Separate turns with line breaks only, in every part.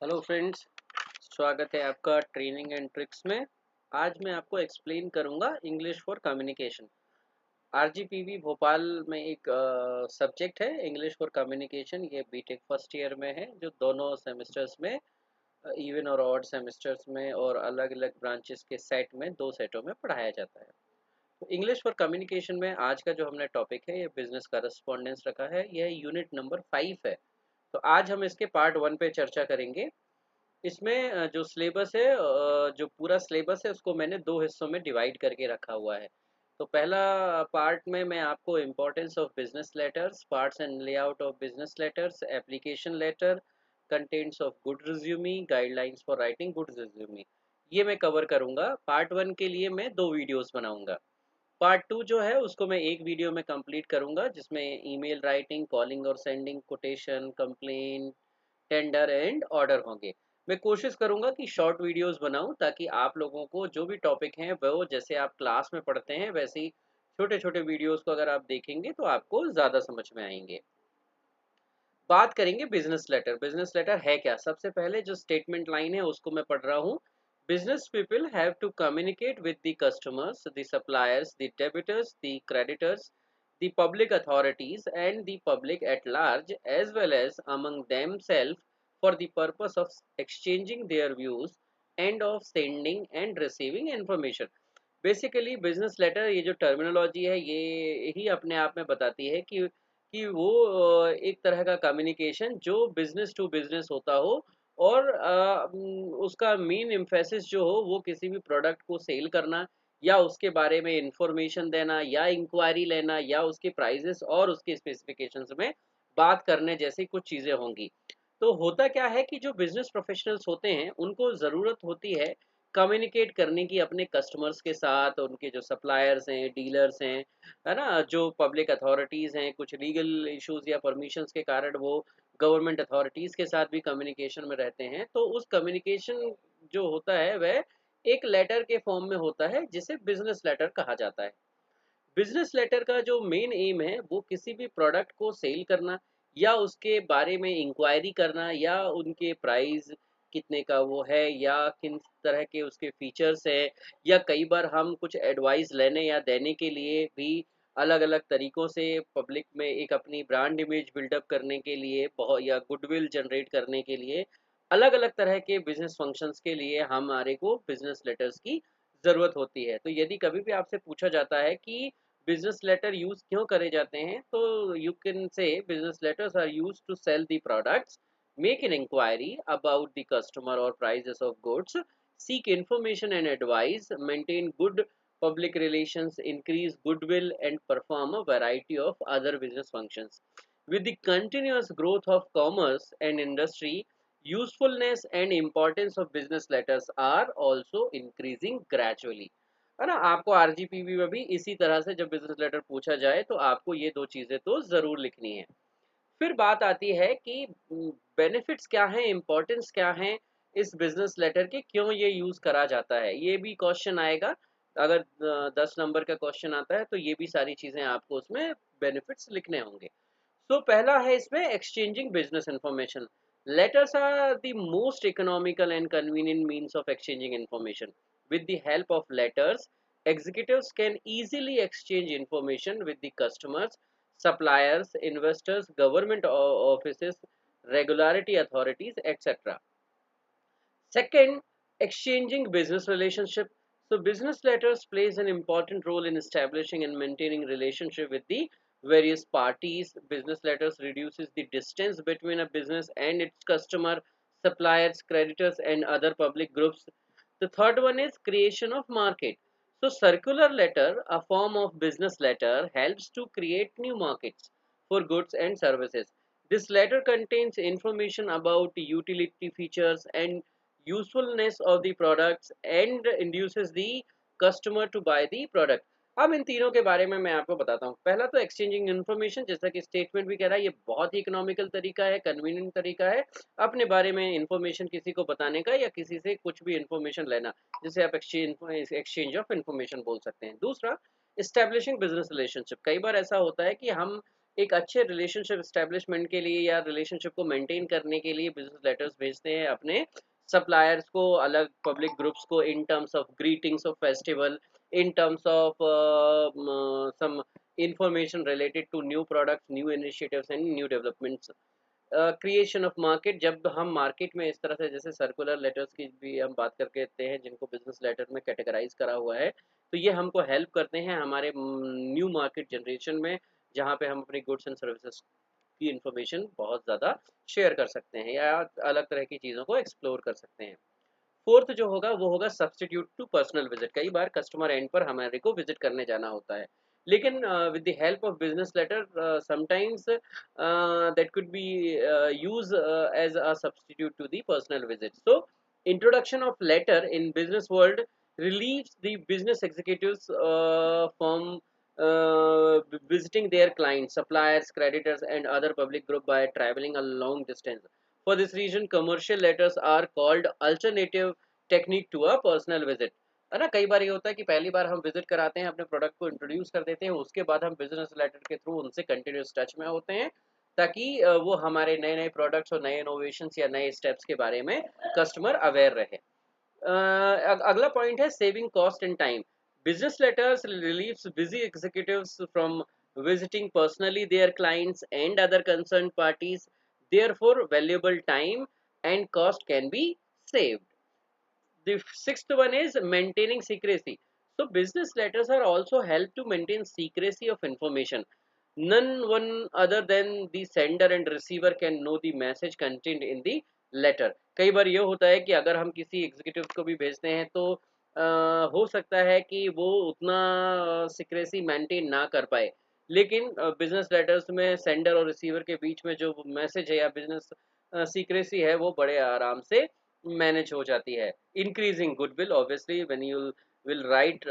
Hello friends, स्वागत है आपका ट्रेनिंग एंड ट्रिक्स में। आज मैं आपको एक्सप्लेन करूंगा English for communication. RGPV Bhopal में एक सब्जेक्ट है इंग्लिश फॉर कम्युनिकेशन। ये बीटेक फर्स्ट ईयर में है, जो दोनों सेमेस्टर्स में, इवन और ऑड सेमेस्टर्स में और अलग अलग ब्रांचेस के सेट में, दो सेटों में पढ़ाया जाता है। तो इंग्लिश फॉर कम्युनिकेशन में आज का जो हमने टॉपिक है, ये बिजनेस करस्पॉन्डेंस रखा है। यह यूनिट नंबर 5 है। तो आज हम इसके पार्ट 1 पे चर्चा करेंगे। इसमें जो सिलेबस है, जो पूरा सिलेबस है, उसको मैंने दो हिस्सों में डिवाइड करके रखा हुआ है। तो पहला पार्ट में मैं आपको importance of business letters, parts and layout of business letters, application letter, contents of good resume, guidelines for writing good resume, ये मैं कवर करूंगा। पार्ट 1 के लिए मैं दो वीडियोस बनाऊंगा। पार्ट 2 जो है उसको मैं एक वीडियो में कंप्लीट करूंगा, जिसमें ईमेल राइटिंग, कॉलिंग और sending, quotation, complain, tender and order होंगे। मैं कोशिश करूंगा कि शॉर्ट वीडियोस बनाऊं, ताकि आप लोगों को जो भी टॉपिक हैं वो जैसे आप क्लास में पढ़ते हैं वैसे ही छोटे छोटे वीडियोस को अगर आप देखेंगे तो आपको ज़्यादा समझ में आएंगे। बात करेंगे बिजनेस लेटर। बिजनेस लेटर है क्या? सबसे पहले जो स्टेटमेंट लाइन है उसको मैं पढ़ रहा हूँ। Business people have to communicate with the customers, the suppliers, the debtors, the creditors, the public authorities and the public at large, as well as among themselves, for the purpose of exchanging their views and of sending and receiving information. Basically business letter, ये जो terminology है, ये ही अपने आप में बताती है कि वो एक तरह का कम्युनिकेशन जो बिजनेस टू बिजनेस होता हो, और उसका मेन एम्फेसिस जो हो वो किसी भी प्रोडक्ट को सेल करना, या उसके बारे में इंफॉर्मेशन देना, या इंक्वायरी लेना, या उसके प्राइजेस और उसके स्पेसिफिकेशंस में बात करने जैसी कुछ चीज़ें होंगी। तो होता क्या है कि जो बिजनेस प्रोफेशनल्स होते हैं उनको ज़रूरत होती है कम्युनिकेट करने की अपने कस्टमर्स के साथ, उनके जो सप्लायर्स हैं, डीलर्स हैं, है ना, जो पब्लिक अथॉरिटीज़ हैं, कुछ लीगल इश्यूज या परमिशंस के कारण वो गवर्नमेंट अथॉरिटीज़ के साथ भी कम्युनिकेशन में रहते हैं। तो उस कम्युनिकेशन जो होता है वह एक लेटर के फॉर्म में होता है, जिसे बिजनेस लेटर कहा जाता है। बिजनेस लेटर का जो मेन एम है वो किसी भी प्रोडक्ट को सेल करना, या उसके बारे में इंक्वायरी करना, या उनके प्राइस कितने का वो है, या किन तरह के उसके फीचर्स है, या कई बार हम कुछ एडवाइस लेने या देने के लिए भी अलग अलग तरीकों से पब्लिक में एक अपनी ब्रांड इमेज बिल्डअप करने के लिए, बहुत या गुडविल जनरेट करने के लिए, अलग अलग तरह के बिजनेस फंक्शंस के लिए हमारे को बिजनेस लेटर्स की ज़रूरत होती है। तो यदि कभी भी आपसे पूछा जाता है कि बिजनेस लेटर यूज क्यों करे जाते हैं, तो you can say business letters are use to sell the products, make an inquiry about the customer और prices of goods, seek information and advice, maintain good public relations, increase goodwill, and perform a variety of other business functions. With the continuous growth of commerce and industry, usefulness and importance of business letters are also increasing gradually. है ना, आपको RGPV में भी इसी तरह से जब business letter पूछा जाए तो आपको ये दो चीजें तो जरूर लिखनी है। फिर बात आती है कि बेनिफिट्स क्या हैं, इम्पोर्टेंस क्या है इस बिजनेस लेटर के, क्यों ये यूज करा जाता है, ये भी क्वेश्चन आएगा। अगर 10 नंबर का क्वेश्चन आता है तो ये भी सारी चीजें आपको उसमें बेनिफिट्स लिखने होंगे। तो पहला है इसमें exchanging business information. Letters are the most economical and convenient means of exchanging information. With the help of letters, executives can easily exchange information with the customers, suppliers, investors, government offices, regulatory authorities, etc. Second, exchanging business relationship. So business letters plays an important role in establishing and maintaining relationship with the various parties. Business letters reduces the distance between a business and its customer, suppliers, creditors, and other public groups. The third one is creation of market. So circular letter, a form of business letter, helps to create new markets for goods and services. This letter contains information about utility features and usefulness of the products and induces the customer to buy the product. अब इन तीनों के बारे में मैं आपको बताता हूँ। पहला तो एक्सचेंजिंग इन्फॉर्मेशन, जैसा कि स्टेटमेंट भी कह रहा है, ये बहुत ही इकोनॉमिकल तरीका है, कन्वीनियंट तरीका है अपने बारे में इंफॉर्मेशन किसी को बताने का, या किसी से कुछ भी इंफॉर्मेशन लेना, जिसे आप एक्सचेंज ऑफ इंफॉर्मेशन बोल सकते हैं। दूसरा, इस्टेब्लिशिंग बिजनेस रिलेशनशिप। कई बार ऐसा होता है कि हम एक अच्छे रिलेशनशिप एस्टेब्लिशमेंट के लिए या रिलेशनशिप को मेंटेन करने के लिए बिजनेस लेटर्स भेजते हैं अपने सप्लायर्स को, अलग पब्लिक ग्रुप्स को, in terms of greetings of festival, in terms of some information related to new products, new initiatives and new developments. Creation of market, जब हम मार्केट में इस तरह से जैसे सर्कुलर लेटर्स की भी हम बात करके देते हैं जिनको बिजनेस लेटर में कैटेगराइज करा हुआ है, तो ये हमको हेल्प करते हैं हमारे न्यू मार्केट जनरेशन में, जहाँ पे हम अपनी गुड्स एंड सर्विसेज की इंफॉर्मेशन बहुत ज़्यादा शेयर कर सकते हैं या अलग तरह की चीज़ों को एक्सप्लोर कर सकते हैं। फोर्थ जो होगा वो होगा सब्स्टिट्यूट टू पर्सनल विजिट। कई बार कस्टमर एंड पर हमारे को विजिट करने जाना होता है, लेकिन with the help of business letter sometimes that could be use as a substitute to the personal visit. So introduction of letter in business world relieves the business executives from visiting their clients, suppliers, creditors and other public group by traveling a long distance. For this reason, commercial letters are called alternative technique to a personal visit। है ना, कई बार ये होता है कि पहली बार हम visit कराते हैं, अपने प्रोडक्ट को इंट्रोड्यूस कर देते हैं, उसके बाद हम बिजनेस लेटर के थ्रू उनसे कंटिन्यूस टच में होते हैं, ताकि वो हमारे नए नए प्रोडक्ट्स और नए इनोवेशंस या नए स्टेप्स के बारे में कस्टमर अवेयर रहे। अगला पॉइंट है saving cost and time. Business letters relieves busy executives from visiting personally their clients and other concerned parties. Therefore, valuable time and cost can be saved. The sixth one is maintaining secrecy. So, business letters are also help to maintain secrecy of information. None one other than the sender and receiver can know the message contained in the letter. कई बार ये होता है कि अगर हम किसी executive को भी भेजते हैं तो हो सकता है कि वो उतना सिक्रेसी मेंटेन ना कर पाए, लेकिन बिजनेस लेटर्स में सेंडर और रिसीवर के बीच में जो मैसेज है या बिजनेस सीक्रेसी है वो बड़े आराम से मैनेज हो जाती है। Increasing goodwill, obviously when you will write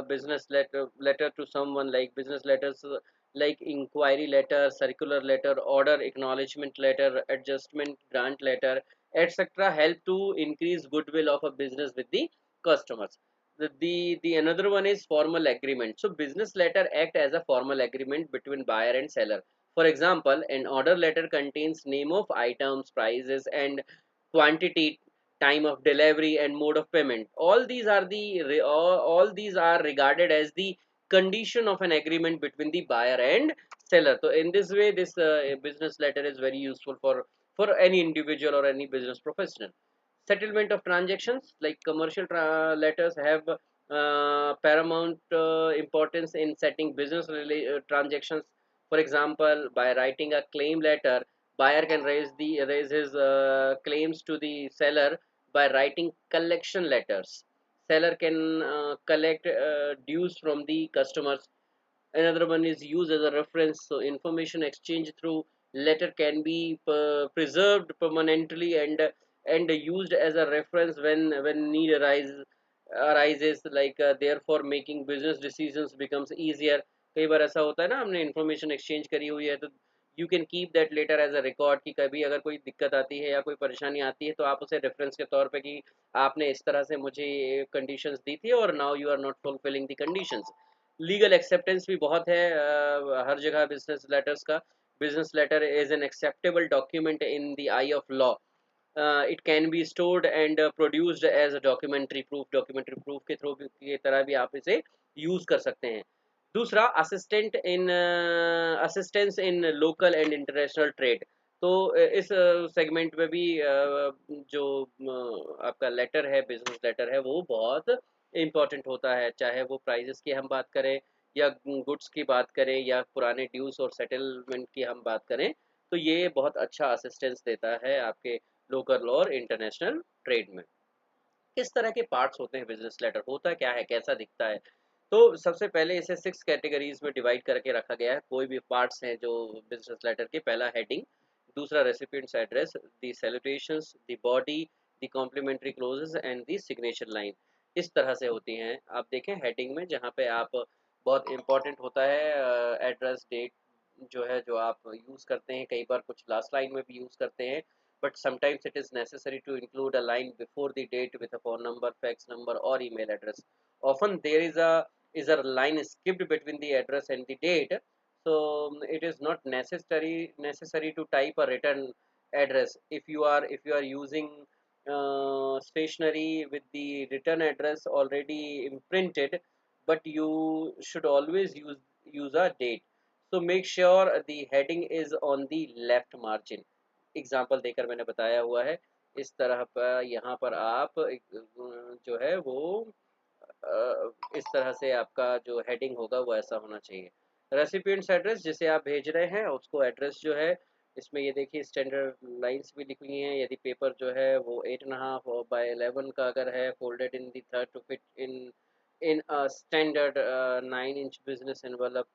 business letter to someone, like business letters like inquiry letter, circular letter, order acknowledgement letter, adjustment grant letter, etc., help to increase goodwill of a business with the customers. The another one is formal agreement. So business letter act as a formal agreement between buyer and seller. For example, an order letter contains name of items, prices and quantity, time of delivery and mode of payment. All these are all these are regarded as the condition of an agreement between the buyer and seller. So in this way, this business letter is very useful for any individual or any business professional. Settlement of transactions, like commercial letters have paramount importance in setting business transactions. For example, by writing a claim letter, buyer can raise his claims to the seller. By writing collection letters, seller can collect dues from the customers. Another one is used as a reference, so information exchange through letter can be preserved permanently and used as a reference when need arises, like therefore making business decisions becomes easier. कई बार ऐसा होता है ना, हमने information exchange करी हुई है तो you can keep that letter as a record, कि कभी अगर कोई दिक्कत आती है या कोई परेशानी आती है तो आप उसे रेफरेंस के तौर पे कि आपने इस तरह से मुझे कंडीशंस दी थी और now you are not fulfilling the conditions. Legal acceptance भी बहुत है हर जगह बिजनेस लेटर्स का। Business letter is an acceptable document in the eye of law. It can be stored and produced as a documentary proof के through की तरह भी आप इसे यूज कर सकते हैं। दूसरा, assistance in local and international trade. तो इस सेगमेंट में भी जो आपका लेटर है, बिजनेस लेटर है, वो बहुत इम्पोर्टेंट होता है, चाहे वो प्राइजेस की हम बात करें या गुड्स की बात करें या पुराने ड्यूज और सेटलमेंट की हम बात करें, तो ये बहुत अच्छा असिस्टेंस देता है आपके लोकल और इंटरनेशनल ट्रेड में। किस तरह के पार्ट्स होते हैं बिजनेस लेटर, होता क्या है, कैसा दिखता है? तो सबसे पहले इसे 6 कैटेगरीज में डिवाइड करके रखा गया है। कोई भी पार्ट्स हैं जो बिजनेस लेटर के, पहला हेडिंग, दूसरा recipients address, the salutations, the body, the complimentary closes and the signature line. इस तरह से होती हैं। आप देखें हेडिंग में, जहाँ पे आप बहुत इंपॉर्टेंट होता है एड्रेस, डेट जो है जो आप यूज़ करते हैं, कई बार कुछ लास्ट लाइन में भी यूज़ करते हैं, but sometimes it is necessary to include a line before the date with a phone number, fax number or email address. Often there is a line skipped between the address and the date. So it is not necessary to type a written address. If you are using stationery with the written address already imprinted, but you should always use a date. So make sure the heading is on the left margin. Example देकर मैंने बताया हुआ है। इस तरह पर यहाँ पर आप जो है वो इस तरह से आपका जो हेडिंग होगा वो ऐसा होना चाहिए। रेसिपिएंट्स एड्रेस जिसे आप भेज रहे हैं उसको एड्रेस जो है, इसमें ये देखिए स्टैंडर्ड लाइंस भी लिखी हुई हैं। यदि पेपर जो है वो 8.5 और बाय 11 का अगर है, folded in the third to fit in in a standard 9 inch business envelope.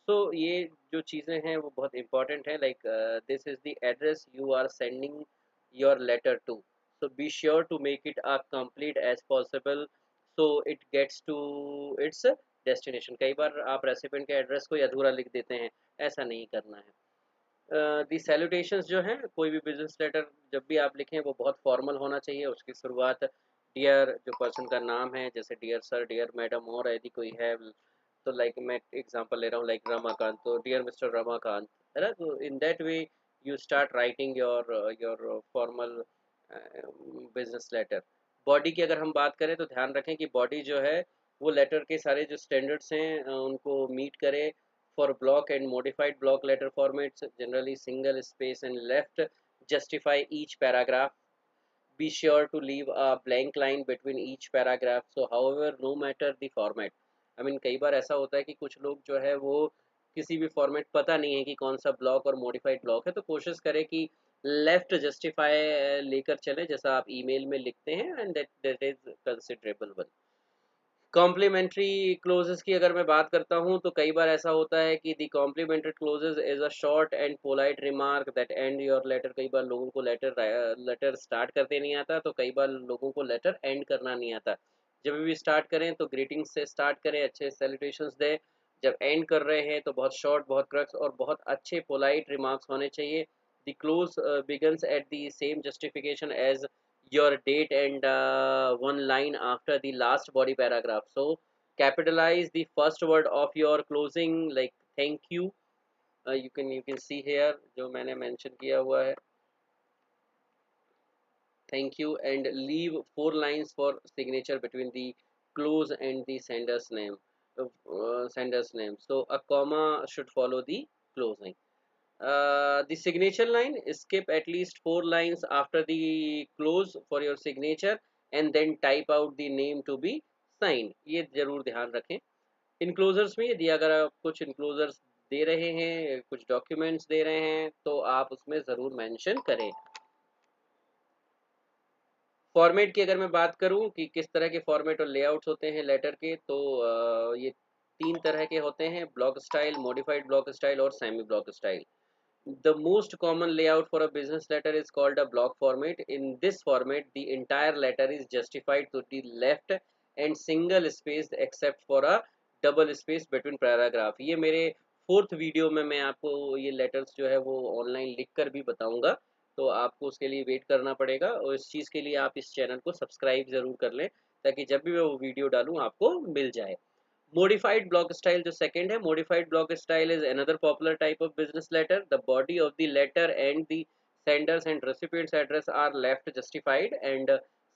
So ये जो चीज़ें हैं वो बहुत इंपॉर्टेंट है। Like this is the address you are sending your letter to, so be sure to make it as complete as possible so it gets to its destination। कई बार आप recipient के एड्रेस को अधूरा लिख देते हैं, ऐसा नहीं करना है। दी सैल्यूटेशंस जो हैं, कोई भी बिजनेस लेटर जब भी आप लिखें वो बहुत फॉर्मल होना चाहिए। उसकी शुरुआत डियर जो पर्सन का नाम है, जैसे डियर सर, डियर मैडम, और यदि कोई है तो लाइक मैं एग्जांपल ले रहा हूँ लाइक रमाकांत, तो डियर मिस्टर रमाकांत, है ना। तो in that way you start writing your formal business letter. Body की अगर हम बात करें तो ध्यान रखें कि बॉडी जो है वो लेटर के सारे जो स्टैंडर्ड्स हैं उनको मीट करे। For block and modified block letter formats generally single space and left justify each paragraph. Be sure to leave a blank line between each paragraph, so however no matter the format। I mean कई बार ऐसा होता है कि कुछ लोग जो है वो किसी भी फॉर्मेट पता नहीं है कि कौन सा ब्लॉक और मॉडिफाइड ब्लॉक है, तो कोशिश करें कि लेफ्ट जस्टिफाई लेकर चलें जैसा आप ईमेल में लिखते हैं, and that is considerable one. Complimentary closes की अगर मैं बात करता हूँ तो कई बार ऐसा होता है कि the complimentary closes is a short and polite remark that end your letter. कई बार लोगों को लेटर स्टार्ट करते नहीं आता, तो कई बार लोगों को लेटर एंड करना नहीं आता। जब भी स्टार्ट करें तो ग्रीटिंग्स से स्टार्ट करें, अच्छे सैल्यूटेशंस दें। जब एंड कर रहे हैं तो बहुत शॉर्ट, बहुत क्रक्स और बहुत अच्छे पोलाइट रिमार्क्स होने चाहिए। The close begins at the same justification as your date and one line after the last body paragraph. So capitalize the first word of your closing, like thank you। you can see here जो मैंने mention किया हुआ है thank you, and leave 4 lines for signature between the close and the sender's name, so a comma should follow the closing। the signature line, skip at least 4 lines after the close for your signature and then type out the name to be signed। ये जरूर ध्यान रखें। Enclosures में यदि अगर आप कुछ enclosures दे रहे हैं, कुछ डॉक्यूमेंट्स दे रहे हैं, तो आप उसमें ज़रूर मेंशन करें। फॉर्मेट की अगर मैं बात करूं कि किस तरह के फॉर्मेट और लेआउट्स होते हैं लेटर के, तो ये 3 तरह के होते हैं: block style, modified block style और semi block style. The most common layout for a business letter is called a block format। In this format, the entire letter is justified to the left and single spaced except for a double space between paragraph। ये मेरे 4th video में मैं आपको ये letters जो है वो online लिख कर भी बताऊंगा, तो आपको उसके लिए वेट करना पड़ेगा, और इस चीज़ के लिए आप इस चैनल को सब्सक्राइब ज़रूर कर लें ताकि जब भी मैं वो वीडियो डालूँ आपको मिल जाए। Modified block style जो second है, modified block style is another popular type of business letter। The body of the letter and the senders and recipients address are left justified and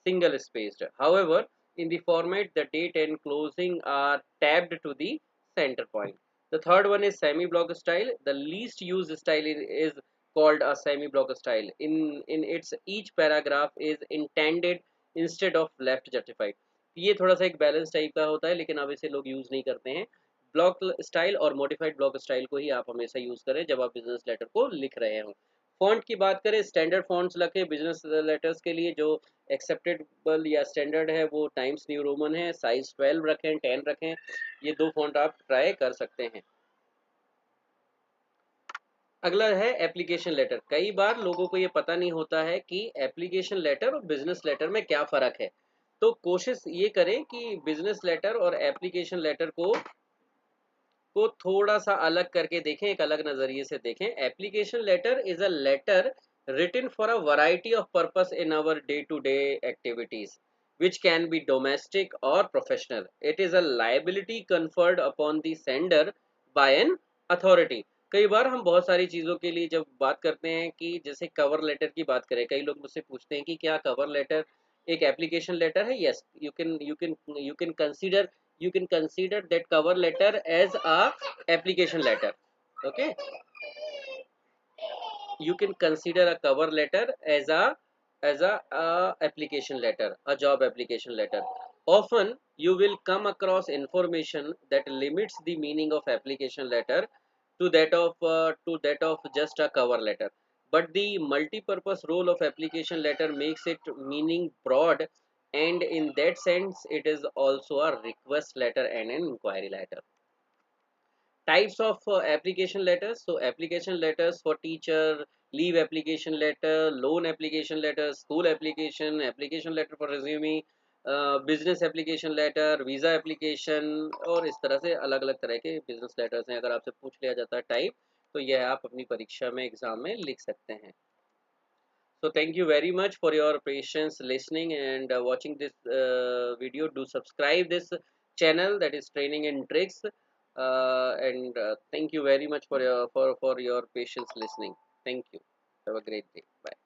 single spaced। However, in the format the date and closing are tabbed to the center point। The third one is semi block style। The least used style is called a semi block style। In its each paragraph is intended instead of left justified। ये थोड़ा सा एक balance type का होता है, लेकिन अब इसे लोग यूज़ नहीं करते हैं। ब्लॉक स्टाइल और मॉडिफाइड ब्लॉक स्टाइल को ही आप हमेशा यूज़ करें जब आप बिजनेस लेटर को लिख रहे हो। फॉन्ट की बात करें, स्टैंडर्ड फॉन्ट्स रखें बिजनेस लेटर्स के लिए। जो एक्सेप्टेबल या स्टैंडर्ड है वो टाइम्स न्यू रोमन है। साइज 12 रखें, 10 रखें, ये 2 फॉन्ट आप ट्राई कर सकते हैं। अगला है एप्लीकेशन लेटर। कई बार लोगों को ये पता नहीं होता है कि एप्लीकेशन लेटर और बिजनेस लेटर में क्या फ़र्क है। तो कोशिश ये करें कि बिजनेस लेटर और एप्लीकेशन लेटर को थोड़ा सा अलग करके देखें, एक अलग नज़रिए से देखें। Application letter is a letter written for a variety of purpose in our day-to-day activities, which can be domestic or professional। It is a liability conferred upon the sender by an authority. कई बार हम बहुत सारी चीज़ों के लिए जब बात करते हैं कि जैसे कवर लेटर की बात करें, कई लोग मुझसे पूछते हैं कि क्या कवर लेटर एक एप्लीकेशन लेटर है? Yes, you can consider that cover letter as a application letter. Okay, you can consider a cover letter as a application letter, a job application letter. Often you will come across information that limits the meaning of application letter to that of just a cover letter, but the multi-purpose role of application letter makes it meaning broad, and in that sense it is also a request letter and an inquiry letter. Types of application letters. So application letters for teacher, leave application letter, loan application letter, school application letter for resume, business application letter, visa application, और इस तरह से अलग अलग तरह के business letters हैं। अगर आपसे पूछ लिया जाता है टाइप, तो यह आप अपनी परीक्षा में एग्जाम में लिख सकते हैं। So thank you very much for your patience listening and watching this video. Do subscribe this channel, that is Training and Tricks, and thank you very much for your patience listening. Thank you. Have a great day. Bye.